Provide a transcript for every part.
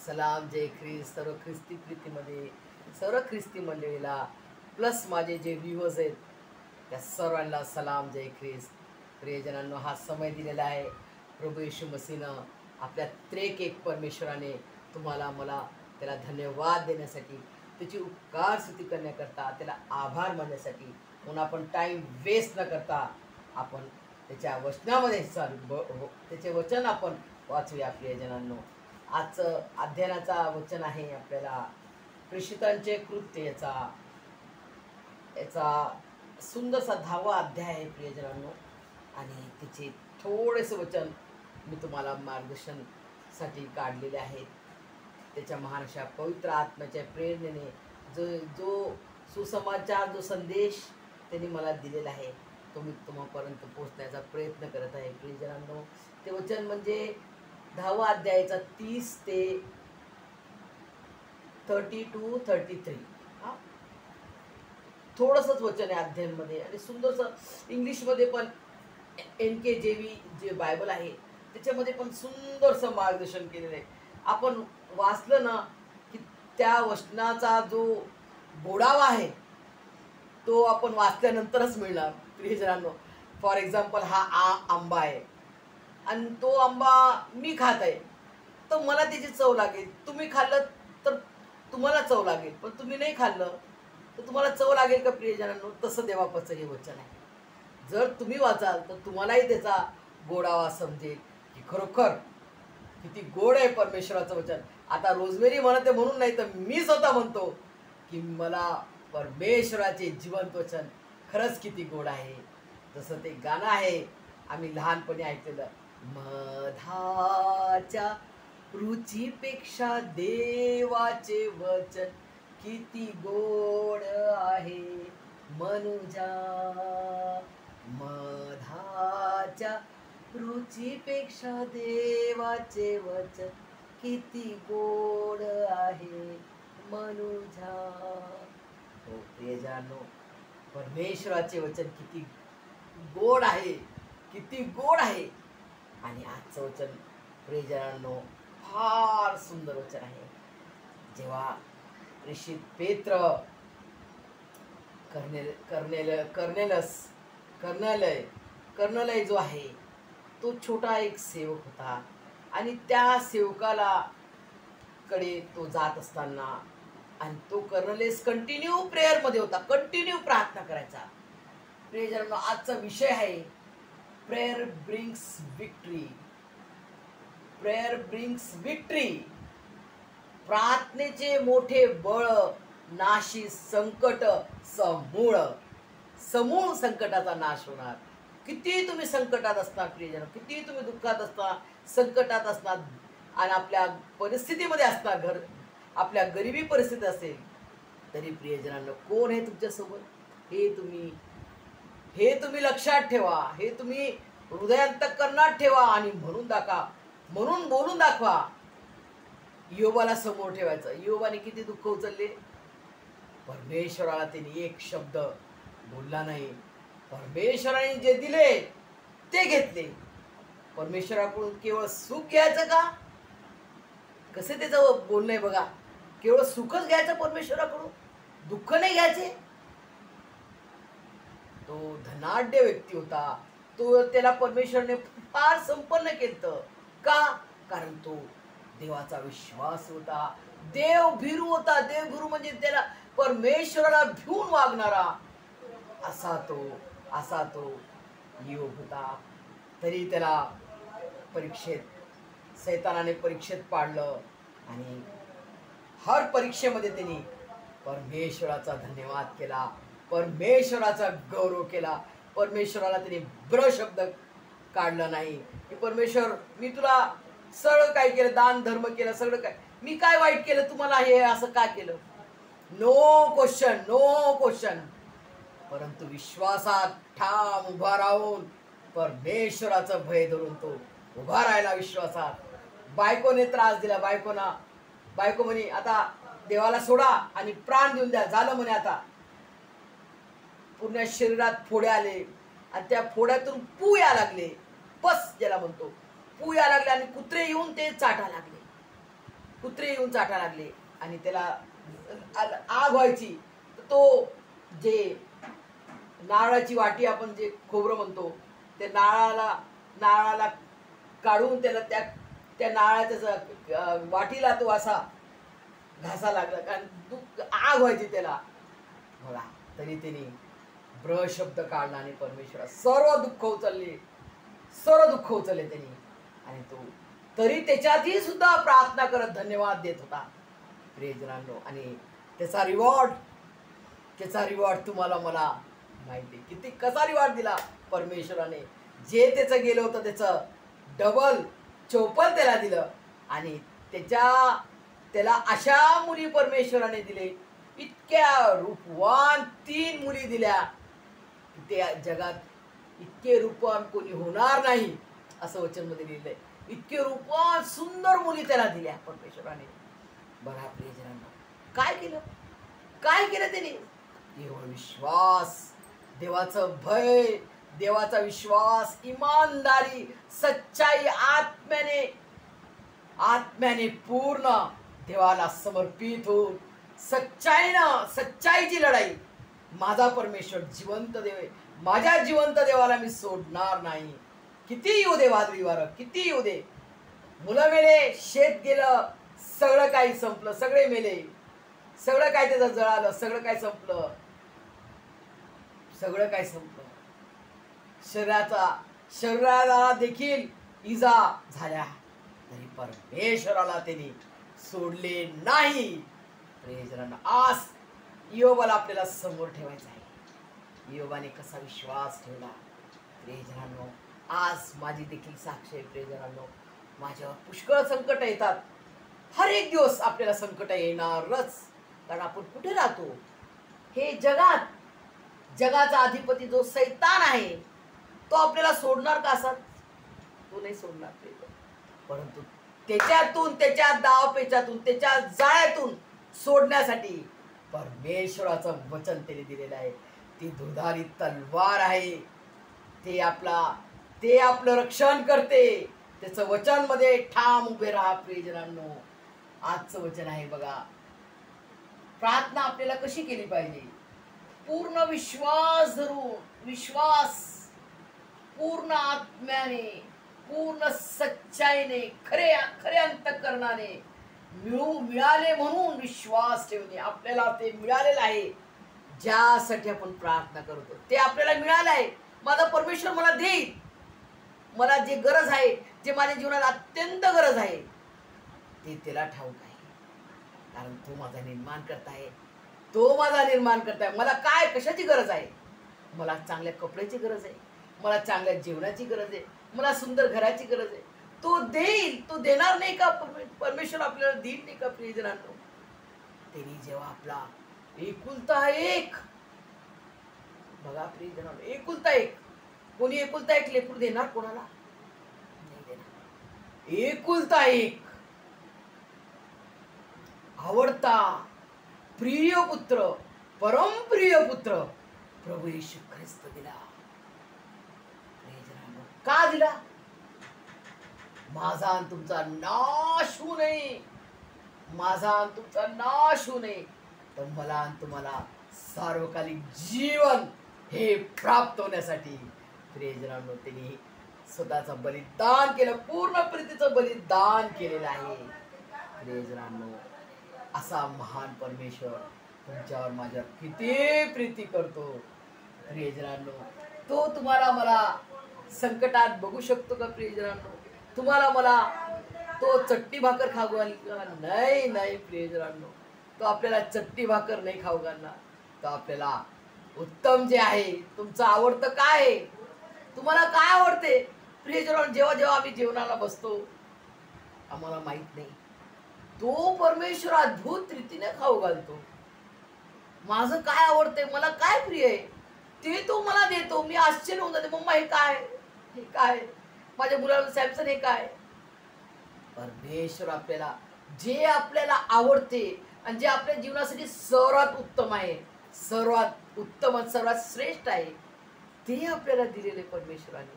सलाम जय ख्रिस्त सर्व ख्रिस्ती प्रीतीमध्ये सर्व ख्रिस्ती मंडळीला प्लस माझे जे व्ह्यूअर्स आहेत त्या सर्वांना सलाम जय ख्रिस्त. प्रियजनांनो, हा समय दिलेला आहे प्रभू येशू मसीहनं आपल्या त्रेक एक परमेश्वराने तुम्हाला मला त्याला धन्यवाद देण्यासाठी, त्याची उपकार स्तुती करण्याकरता, त्याला आभार मानण्यासाठी. म्हणून आपण टाईम वेस्ट न करता आपण त्याच्या वचनामध्ये त्याचे वचन आपण वाचूया. प्रियजनांनो, आजचं अध्ययनाचा वचन आहे आपल्याला प्रेषितांचे कृत्य याचा सुंदरसा 10वा अध्याय आहे प्रियजनांनो. आणि तिचे थोडेसे वचन मी तुम्हाला मार्गदर्शनसाठी काढलेले आहेत. त्याच्या महान अशा पवित्र आत्म्याच्या प्रेरणेने जो सुसमाचार, जो संदेश त्यांनी मला दिलेला आहे तो मी तुम्हापर्यंत पोहोचण्याचा प्रयत्न करत आहे. प्रियजनांनो, ते वचन म्हणजे 10वा अध्यायाचा 30 ते 32-33. थोडंसंच वचन आहे अध्ययनमध्ये आणि सुंदरसं इंग्लिशमध्ये पण NKJV जे बायबल आहे त्याच्यामध्ये पण सुंदरसं मार्गदर्शन केलेलं आहे. आपण वाचलं ना की त्या वचनाचा जो गोडावा आहे तो आपण वाचल्यानंतरच मिळणार. प्रियजनांनो, फॉर एक्झाम्पल हा आंबा आहे आणि तो आंबा मी खात आहे तर मला त्याची चव लागेल. तुम्ही खाल्लं तर तुम्हाला चव लागेल, पण तुम्ही नाही खाल्लं तर तुम्हाला चव लागेल का? प्रियजनांनो, तसं देवाचं हे वचन आहे. जर तुम्ही वाचाल तर तुम्हालाही त्याचा गोडावा समजेल की खरोखर किती गोड आहे परमेश्वराचं वचन. आता रोजमेरी म्हणते म्हणून नाही तर मी स्वतः म्हणतो की मला परमेश्वराचे जिवंत वचन खरंच किती गोड आहे. जसं ते गाणं आहे आम्ही लहानपणी ऐकलेलं, मधाच्या रुचीपेक्षा देवाचे वचन किती गोड आहे मनुजा. मधाच्या रुचीपेक्षा देवाचे वचन किती गोड आहे मनुजा. हो प्रियजनांनो, परमेश्वराचे वचन किती गोड आहे, किती गोड आहे. आणि आजचं वचन प्रियजनांनो फार सुंदर वचन आहे. जेव्हा प्रेषित पेत्र कर्नेलय जो आहे तो छोटा एक सेवक होता आणि त्या सेवकाला कडे तो जात असताना आणि तो कर्नेलियस कंटिन्यू प्रेयरमध्ये होता, कंटिन्यू प्रार्थना करायचा. प्रियजनांनो, आजचा विषय आहे prayer brings victory. Prayer brings victory. प्रार्थनेचे मोठे बळ नाशी संकट समूळ संकटाचा नाश होणार. किती तुम्ही संकटात असणार प्रियजन, किती तुम्ही दुःखात असणार, संकटात असणार आणि आपल्या परिस्थितीमध्ये असणार, आपल्या गरिबी परिस्थिती असेल तरी प्रियजनांना कोण आहे तुमच्यासोबत हे तुम्ही लक्षात ठेवा. हे तुम्ही हृदयांतःकरणात ठेवा आणि म्हणून बोलून दाखवा. योबाला समोर ठेवायचं. योबाने किती दुःख उचलले, परमेश्वराला त्यांनी एक शब्द बोलला नाही. परमेश्वराने जे दिले ते घेतले. परमेश्वराकडून केवळ सुख घ्यायचं का? कसे त्याचं बोलणं आहे बघा. केवळ सुखच घ्यायचं परमेश्वराकडून, दुःख नाही घ्यायचे. तो धनाढ्य व्यक्ती होता, त्याला परमेश्वराने फार संपन्न केलं. का? कारण तो देवाचा विश्वास होता, देवभीरू होता. देवभीरू म्हणजे त्याला परमेश्वराला भिवून वागणारा असा तो योग होता. तरी त्याला सैतानाने परीक्षेत पाडलं आणि हर परीक्षेमध्ये त्यांनी परमेश्वराचा धन्यवाद केला, परमेश्वराचा गौरव केला. परमेश्वराला त्यांनी ब्र शब्द काढला नाही की परमेश्वर मी तुला सगळं काय केलं, दान धर्म केलं, सगळं काय, मी काय वाईट केलं, तुम्हाला हे असं का केलं? No question. परंतु विश्वासात ठाम उभा राहून परमेश्वराचं भय धरून तो उभा राहिला विश्वासात. बायकोने त्रास दिला. बायको म्हणे आता देवाला सोडा आणि प्राण देऊन द्या. झालं म्हणे. आता पूर्ण शरीरात फोडे आले आणि त्या फोड्यातून पू या लागले, पस ज्याला म्हणतो, पू या लागले आणि कुत्रे येऊन ते चाटा लागले. कुत्रे येऊन चाटा लागले आणि त्याला आग व्हायची. तर तो जे नारळाची वाटी आपण जे खोबरं म्हणतो, त्या नारळाला काढून त्याला त्या नारळाच्या वाटीला तो असा घासा लागला, कारण आग व्हायची त्याला. बघा, तरी त्याने ब्र शब्द काढला आणि परमेश्वरा सर्व दुःख उचलले त्यांनी. आणि तो तरी त्याच्यातही सुद्धा प्रार्थना करत धन्यवाद देत होता प्रियजनांनो. आणि त्याचा रिवॉर्ड तुम्हाला मला माहिती आहे किती, कसा रिवॉर्ड दिला परमेश्वराने. जे त्याचं गेलं होतं त्याचं डबल चौपल त्याला दिलं. आणि त्याला अशा मुली परमेश्वराने दिले, इतक्या रूपवान 3 मुली दिल्या. त्या जगात इतके रूपवान कोणी होणार नाही असं वचनमध्ये लिहिलंय. इतके रूपवान सुंदर मुली त्याला दिल्या परमेश्वराने. बघा प्रियजनांनो, काय केलं त्यांनी? केवळ विश्वास, देवाचं भय, देवाचा विश्वास, इमानदारी, सच्चाई, आत्म्याने पूर्ण देवाला समर्पित होऊन सच्चाईची लढाई. माझा परमेश्वर जिवंत देव आहे, माझ्या जिवंत देवाला मी सोडणार नाही. किती येऊ दे वादळी वारं, किती येऊ दे, मुलं मेले, शेत गेलं, सगळं काही संपलं, सगळे मेले, सगळं काय त्याचं जळालं, सगळं काय संपलं. शरीराला देखील इजा झाल्या तरी परमेश्वराला त्यांनी सोडले नाही. प्रियजनांनो, आज इयोबाला आपल्याला समोर ठेवायचं आहे. इयोबाने कसा विश्वास ठेवला. प्रियजनांनो, आज माझी देखील साक्ष आहे. प्रियजनांनो, माझ्यावर पुष्कळ संकट येतात. हर एक दिवस आपल्याला संकट येणारच, कारण आपण कुठे राहतो? हे जगाचा अधिपती जो सैतान आहे, तो आपल्याला सोडणार का? असा तो नाही सोडणार. परंतु त्याच्या दावपेचातून, त्याच्या जाळ्यातून सोडण्यासाठी परमेश्वराचं वचन त्याने दिलेलं आहे. ती दुधारी तलवार आहे. ते आपलं रक्षण करते. त्याचं वचन मध्ये ठाम उभे राहा. प्रियजनांनो, आजचं वचन आहे बघा, प्रार्थना आपल्याला कशी केली पाहिजे? पूर्ण विश्वास धरून, पूर्ण आत्म्याने, पूर्ण सच्चाईने, खरे अंतःकरणाने मिळाले म्हणून विश्वास ठेवणे. आपल्याला ते मिळालेलं आहे. ज्यासाठी आपण प्रार्थना करतो ते आपल्याला मिळालं आहे. माझा परमेश्वर मला देईल. मला जे गरज आहे, जे माझ्या जीवनात अत्यंत गरज आहे, ते त्याला ठाऊक आहे. कारण तो माझा निर्माण करताय. मला काय कशाची गरज आहे? मला चांगल्या कपड्याची गरज आहे, मला चांगल्या जेवणाची गरज आहे, मला सुंदर घराची गरज आहे. तो देईल. तो देणार नाही का? परमेश्वर आपल्याला देईल नाही का? प्रियजनांनो, त्यांनी जेव्हा आपला एकुलता एक, बघा प्रियजनांनो, एकुलता एक, कोणी एकुलता एक लेकरू देणार कोणाला? नाही देणार. एकुलता एक आवडता प्रिय पुत्र, परमप्रिय पुत्र प्रभू येशू ख्रिस्त दिला. का दिला? माझा आणि तुमचा नाश होऊ नये, तर मला आणि तुम्हाला सार्वकालिक जीवन हे प्राप्त होण्यासाठी प्रियजनांनो त्यांनी स्वतःचं बलिदान केलं, पूर्ण प्रीतीचं बलिदान केलेलं आहे. प्रियजनांनो, असा महान परमेश्वर तुमच्यावर माझ्यावर किती प्रीती करतो. प्रियजनांनो, तो तुम्हाला मला संकटात बघू शकतो का? प्रियजनांनो, तुम्हाला मला तो चट्टी भाकर खाऊ घाल का? नाही प्रियजनांनो, तो आपल्याला चट्टी भाकर नाही खाऊ घालणार. तो आपल्याला उत्तम जे आहे, तुमचं आवडतं काय आहे, तुम्हाला काय आवडते? प्रियजनांनो, जेव्हा आम्ही जेवणाला बसतो, आम्हाला माहित नाही, तो परमेश्वर अद्भुत रीतीने खाऊ घालतो. माझं काय आवडतंय, मला काय प्रिय आहे, ते तो मला देतो. मी आश्चर्य होऊन जाते, मम्मा हे काय, माझ्या मुलाला सॅमसन हे काय. परमेश्वर आपल्याला जे आपल्याला आवडते आणि जे आपल्या जीवनासाठी सर्वात उत्तम आहे, सर्वात उत्तम आणि सर्वात श्रेष्ठ आहे, ते आपल्याला दिलेले परमेश्वराने,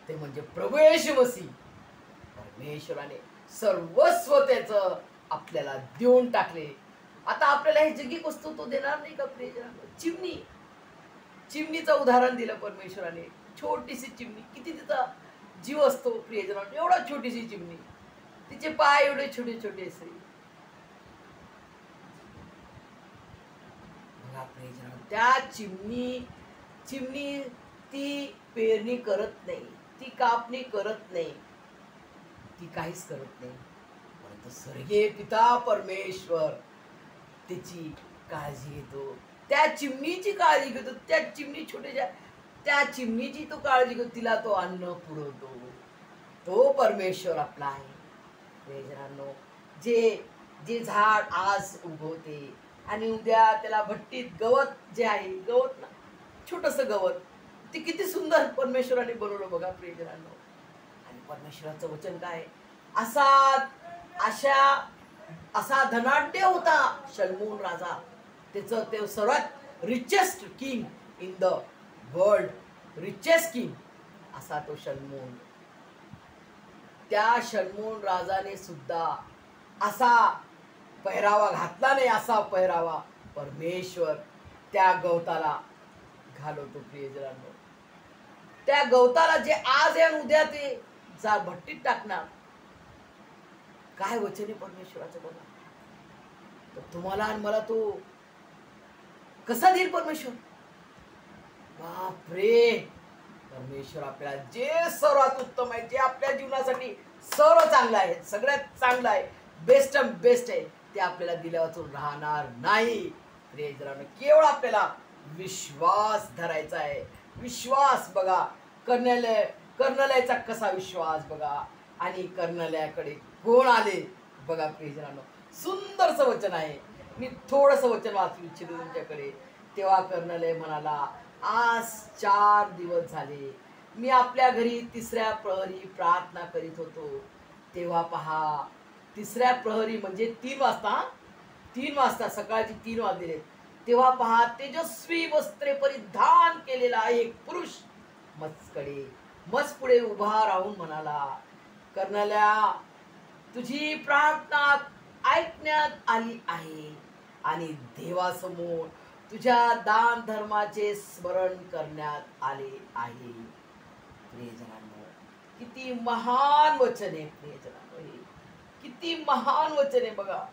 ते म्हणजे प्रभू येशू मसीह. परमेश्वराने सर्वस्व त्याचं आपल्याला देऊन टाकले. आता आपल्याला हे जगिक वस्तू तो देणार नाही का प्रियजनांनो? चिमणी, चिमणीचं उदाहरण दिलं परमेश्वराने. छोटीशी चिमणी, किती तिचा जीव असतो प्रियजनांनो, एवढा छोटीशी चिमणी, तिचे पाय एवढे छोटे छोटे असे. त्या चिमणी ती पेरणी करत नाही, ती कापणी करत नाही, ती काहीच करत नाही, परंतु स्वर्गीय पिता परमेश्वर तिची काळजी घेतो. त्या चिमणीची काळजी घेतो. त्या चिमणी छोट्याच्या त्या चिमणीची तो काळजी घेतो, तिला तो अन्न पुरवतो. तो परमेश्वर आपला आहे प्रियजनांनो. जे झाड आज उगवते आणि उद्या त्याला भट्टीत गवत जे आहे, गवत ना, छोटंसं गवत, ते किती सुंदर परमेश्वराने बनवलं बघा प्रियजनांनो. आणि परमेश्वराचं वचन काय, असा धनाढ्य होता शलमोन राजा. ते सर्वात richest king in the world, richest king असा तो शलमोन. त्या शलमोन राजाने सुद्धा असा पहिरावा घातला नाही, असा पहिरावा परमेश्वर त्या गवताला घालवतो प्रियजनांनो. त्या गवताला जे आज आहे उद्या ते जा भट्टीत टाकणार. काय वचन आहे परमेश्वराचं बघा. तर तुम्हाला आणि मला तो कसा देईल परमेश्वर? बापरे, परमेश्वर आपल्याला जे सर्वात उत्तम आहे, जे आपल्या जीवनासाठी सर्व चांगलं आहे, सगळ्यात चांगलं आहे, बेस्ट ऑफ बेस्ट आहे, ते आपल्याला दिल्यावाचून राहणार नाही प्रियजनांनो. केवळ आपल्याला विश्वास धरायचा आहे. विश्वास बघा, कर्णलयाचा कसा विश्वास बघा, आणि कर्णलयाकडे कोण आले बघा प्रियजनांनो. सुंदरसं वचन आहे. मी थोडंसं वचन वाचू इच्छितो तुमच्याकडे. तेव्हा कर्णलय म्हणाला, आज 4 दिवस झाले मी आपल्या घरी 3ऱ्या प्रहरी प्रार्थना करीत होतो. तेव्हा पहा, 3ऱ्या प्रहरी म्हणजे 3 वाजता, 3 वाजता, सकाळची 3 वाजले. तेव्हा पहा, तेजस्वी वस्त्रे परिधान केलेला एक पुरुष मच पुढे उभा राहून म्हणाला, कर्णल्या, तुझी प्रार्थना ऐकण्यात आली आहे आणि देवासमोर तुझ्या दान धर्माचे स्मरण करण्यात आले आहे. प्रियजनांनो, किती महान वचन आहे प्रियजनांनो, किती महान वचन आहे बघा.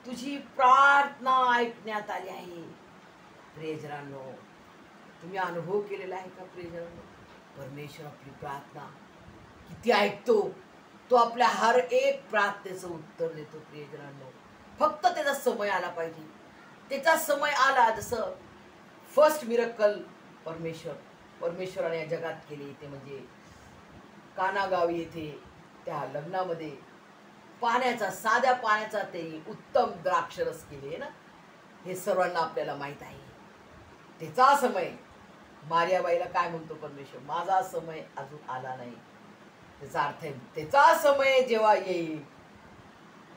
तुझी प्रार्थना ऐकण्यात आली आहे. प्रियजनांनो, तुम्ही अनुभव केलेला आहे का प्रियजनांनो? परमेश्वर आपली प्रार्थना किती ऐकतो. तो आपल्या हर एक प्रार्थनेचं उत्तर देतो प्रियजनांनो. फक्त त्याचा समय आला पाहिजे. त्याचा समय आला, जसं फर्स्ट मिरकल परमेश्वराने या जगात केली ते म्हणजे काना गावी येथे त्या लग्नामध्ये साध्या पाण्याचा ते उत्तम द्राक्षरस केले ना, हे सर्वांना आपल्याला माहित आहे. त्याचा समय, मारियाबाईला काय म्हणतो परमेश्वर, माझा समय अजून आला नाही. त्याचा अर्थ आहे, त्याचा समय जेव्हा येईल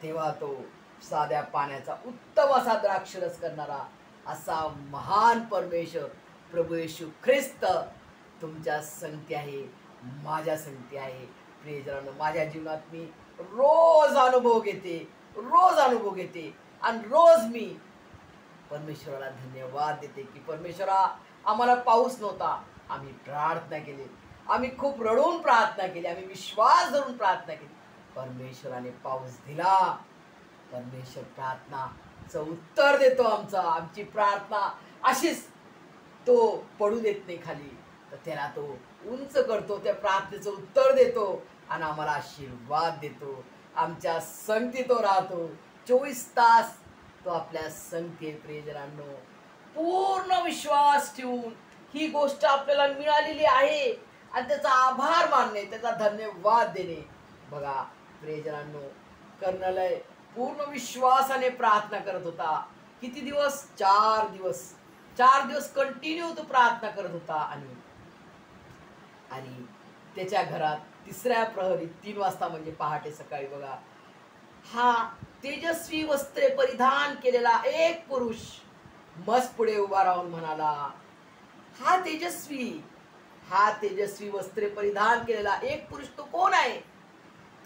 तेव्हा तो साध्या पाण्याचा उत्तम असा द्राक्षरस करणारा असा महान परमेश्वर प्रभू येशू ख्रिस्त तुमच्या संगती आहे, माझ्या संगती आहे. प्रियजनांनो, माझ्या जीवनात मी रोज अनुभव घेते आणि रोज मी परमेश्वराला धन्यवाद देते की परमेश्वरा, आम्हाला पाऊस नव्हता, आम्ही प्रार्थना केली, आम्ही खूप रडून प्रार्थना केली, आम्ही विश्वास धरून प्रार्थना केली, परमेश्वराने पाऊस दिला. परमेश्वर प्रार्थनाचं उत्तर देतो. आमची प्रार्थना अशीच तो पडू देत नाही खाली, तर त्याला तो उंच करतो, त्या प्रार्थनेचं उत्तर देतो आणि आम्हाला आशीर्वाद देतो. आमच्या संगती तो राहतो 24 तास. तो आपल्या संगती. प्रियजनांनो, पूर्ण विश्वास ठेवून ही गोष्ट आपल्याला मिळालेली आहे आणि त्याचा आभार मानणे, त्याचा धन्यवाद देणे. बघा प्रियजनांनो, कर्णलय पूर्ण विश्वासाने प्रार्थना करत होता. किती दिवस? 4 दिवस. 4 दिवस कंटिन्यू तो प्रार्थना करत होता. आणि त्याच्या घरात 3ऱ्या प्रहरी 3 वाजता म्हणजे पहाटे सकाळी बघा, हा तेजस्वी वस्त्रे परिधान केलेला एक पुरुष मस्त पुढे उभा राहून म्हणाला, हा तेजस्वी वस्त्रे परिधान केलेला एक पुरुष तो कोण आहे?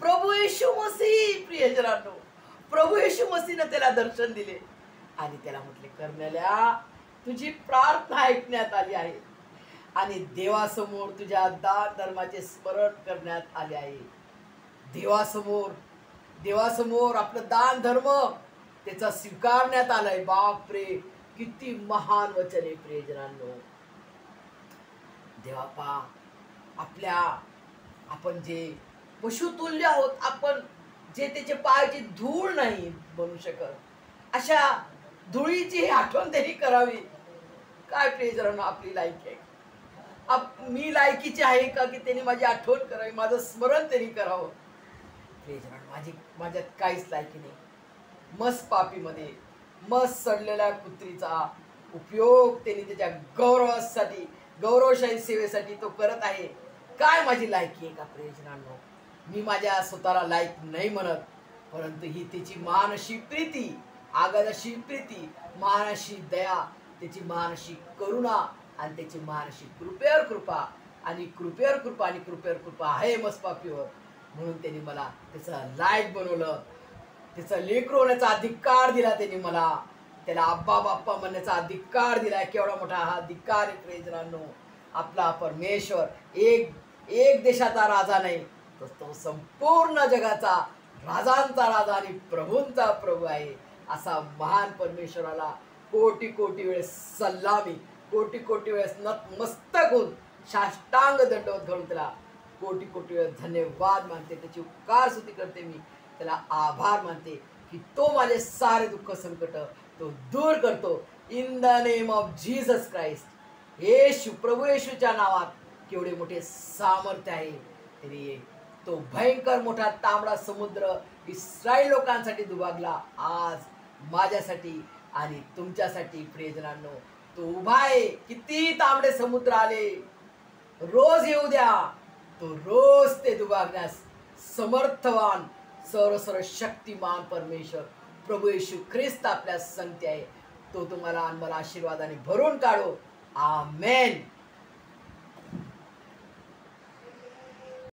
प्रभू येशू मसीह. प्रियजनांनो, प्रभू येशू मसीहनं त्याला दर्शन दिले आणि त्याला म्हटले, कर्नेल्या, तुझी प्रार्थना ऐकण्यात आली आहे आणि देवासमोर तुझ्या दान धर्माचे स्मरण करण्यात आले आहे. देवासमोर आपलं दान धर्म त्याचा स्वीकारण्यात आलाय. बापरे, किती महान वचन आहे प्रियजनांनो. देवापा, आपण जे पशुतुल्य आहोत, आपण जे त्याचे पायाची धूळ नाही बनू शकत, अशा धुळीची आठवण त्यांनी करावी. काय प्रियजनांनो, आपली लायकी आहे? मी लायकीची आहे का की त्यांनी माझी आठवण करावी, माझं स्मरण त्यांनी करावं? प्रियजनांनो, माझ्यात काहीच लायकी नाही. मस्त पापीमध्ये, मस्त सडलेल्या कुत्रीचा उपयोग त्यांनी त्याच्या गौरवशाही सेवेसाठी तो करत आहे. काय माझी लायकी आहे का प्रियजनांनो? मी माझ्या स्वतःला लायक नाही म्हणत, परंतु ही त्याची महानशी प्रीती, आगाधाशी प्रीती, महानशी दया, त्याची महानशी करुणा आणि त्याची महानशी कृपेवर कृपा आणि कृपेवर कृपा आहे मस्पापीवर. म्हणून त्यांनी मला त्याचं लायक बनवलं. त्याचा लेकरू होण्याचा अधिकार दिला त्यांनी मला. त्याला आब्बा बाप्पा म्हणण्याचा अधिकार दिलाय. केवढा मोठा हा अधिकार आहे प्रियजनांनो. आपला परमेश्वर एक देशाचा राजा नाही, तर तो संपूर्ण जगाचा राजांचा राजा आणि प्रभूंचा प्रभू आहे. असा महान परमेश्वराला कोटी कोटी वेळेस सल्लामी, कोटी कोटी वेळेस नतमस्तक होऊन साष्टांग दंडवत घालून त्याला कोटी कोटी वेळेस धन्यवाद मानते. त्याची उपकार स्तुती करते. मी त्याला आभार मानते की तो माझे सारे दुःख संकट तो दूर करतो. In the name of Jesus Christ. Yeshu, प्रभू येशूच्या नावात केवढे मोठे सामर्थ्य आहे. तरी तो भयंकर मोठा तांबडा समुद्र इस्रायल लोकांसाठी दुभागला आज माझ्यासाठी आणि तुमच्यासाठी. प्रियजनांनो, तो उभा आहे. किती तांबडे समुद्र आले, रोज येऊ द्या, तो रोज ते दुभागण्यास समर्थवान सर्व शक्तिमान परमेश्वर प्रभू येशू ख्रिस्त आपल्या संगती आहे. तो तुम्हाला आणि मला आशीर्वादाने भरून काढो. आमेन.